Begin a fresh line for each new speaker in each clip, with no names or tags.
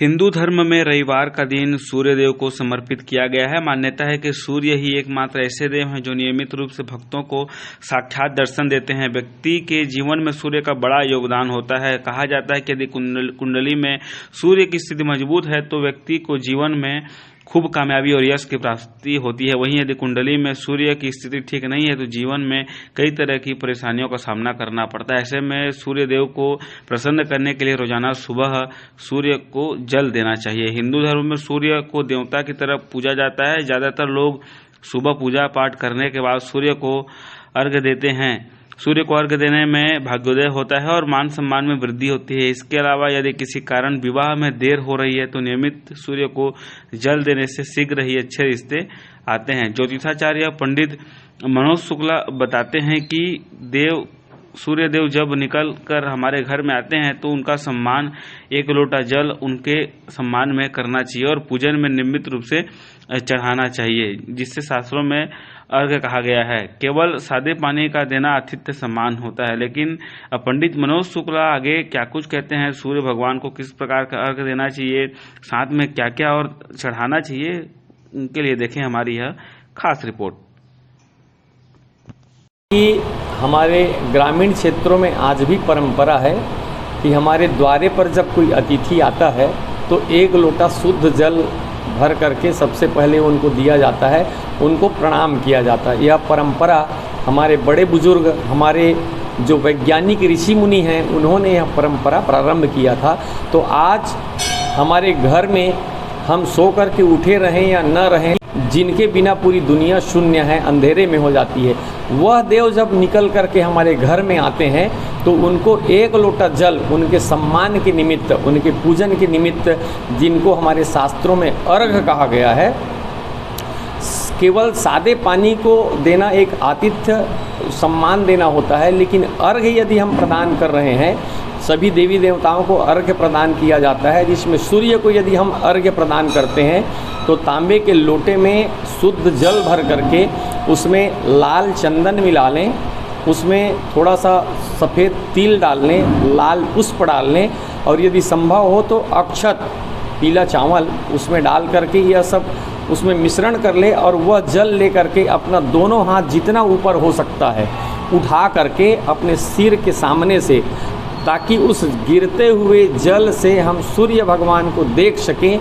हिंदू धर्म में रविवार का दिन सूर्य देव को समर्पित किया गया है। मान्यता है कि सूर्य ही एकमात्र ऐसे देव हैं जो नियमित रूप से भक्तों को साक्षात दर्शन देते हैं। व्यक्ति के जीवन में सूर्य का बड़ा योगदान होता है। कहा जाता है कि यदि कुंडली में सूर्य की स्थिति मजबूत है तो व्यक्ति को जीवन में खूब कामयाबी और यश की प्राप्ति होती है। वहीं यदि कुंडली में सूर्य की स्थिति ठीक नहीं है तो जीवन में कई तरह की परेशानियों का सामना करना पड़ता है। ऐसे में सूर्य देव को प्रसन्न करने के लिए रोजाना सुबह सूर्य को जल देना चाहिए। हिंदू धर्म में सूर्य को देवता की तरह पूजा जाता है। ज़्यादातर लोग सुबह पूजा पाठ करने के बाद सूर्य को अर्घ्य देते हैं। सूर्य को अर्घ्य देने में भाग्योदय होता है और मान सम्मान में वृद्धि होती है। इसके अलावा यदि किसी कारण विवाह में देर हो रही है तो नियमित सूर्य को जल देने से शीघ्र ही अच्छे रिश्ते आते हैं। ज्योतिषाचार्य पंडित मनोज शुक्ला बताते हैं कि सूर्य देव जब निकल कर हमारे घर में आते हैं तो उनका सम्मान एक लोटा जल उनके सम्मान में करना चाहिए और पूजन में नियमित रूप से चढ़ाना चाहिए, जिससे शास्त्रों में अर्घ्य कहा गया है। केवल सादे पानी का देना आतिथ्य सम्मान होता है। लेकिन पंडित मनोज शुक्ला आगे क्या कुछ कहते हैं, सूर्य भगवान को किस प्रकार का अर्घ्य देना चाहिए, साथ में क्या क्या और चढ़ाना चाहिए, उनके लिए देखें हमारी यह खास रिपोर्ट।
कि हमारे ग्रामीण क्षेत्रों में आज भी परंपरा है कि हमारे द्वारे पर जब कोई अतिथि आता है तो एक लोटा शुद्ध जल भर करके सबसे पहले उनको दिया जाता है, उनको प्रणाम किया जाता है। यह परंपरा हमारे बड़े बुजुर्ग, हमारे जो वैज्ञानिक ऋषि मुनि हैं, उन्होंने यह परंपरा प्रारंभ किया था। तो आज हमारे घर में हम सो कर के उठे रहें या न रहें, जिनके बिना पूरी दुनिया शून्य है, अंधेरे में हो जाती है, वह देव जब निकल करके हमारे घर में आते हैं तो उनको एक लोटा जल उनके सम्मान के निमित्त, उनके पूजन के निमित्त, जिनको हमारे शास्त्रों में अर्घ्य कहा गया है, केवल सादे पानी को देना एक आतिथ्य सम्मान देना होता है। लेकिन अर्घ्य यदि हम प्रदान कर रहे हैं, सभी देवी देवताओं को अर्घ्य प्रदान किया जाता है, जिसमें सूर्य को यदि हम अर्घ्य प्रदान करते हैं तो तांबे के लोटे में शुद्ध जल भर करके उसमें लाल चंदन मिला लें, उसमें थोड़ा सा सफ़ेद तिल डाल लें, लाल पुष्प डाल लें और यदि संभव हो तो अक्षत, पीला चावल उसमें डाल करके यह सब उसमें मिश्रण कर ले और वह जल ले करके अपना दोनों हाथ जितना ऊपर हो सकता है उठा करके अपने सिर के सामने से, ताकि उस गिरते हुए जल से हम सूर्य भगवान को देख सकें,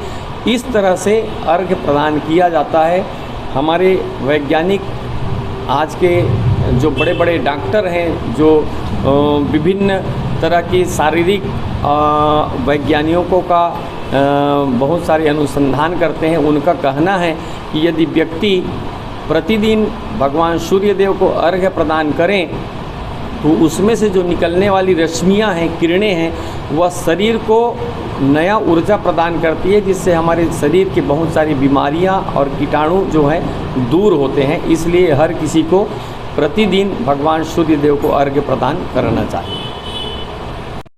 इस तरह से अर्घ्य प्रदान किया जाता है। हमारे वैज्ञानिक आज के जो बड़े बड़े डॉक्टर हैं, जो विभिन्न तरह की शारीरिक वैज्ञानिकों का बहुत सारे अनुसंधान करते हैं, उनका कहना है कि यदि व्यक्ति प्रतिदिन भगवान सूर्य देव को अर्घ्य प्रदान करें तो उसमें से जो निकलने वाली रश्मियां हैं, किरणें हैं, वह शरीर को नया ऊर्जा प्रदान करती है, जिससे हमारे शरीर की बहुत सारी बीमारियां और कीटाणु जो हैं दूर होते हैं। इसलिए हर किसी को प्रतिदिन भगवान सूर्य देव को अर्घ्य प्रदान करना चाहिए।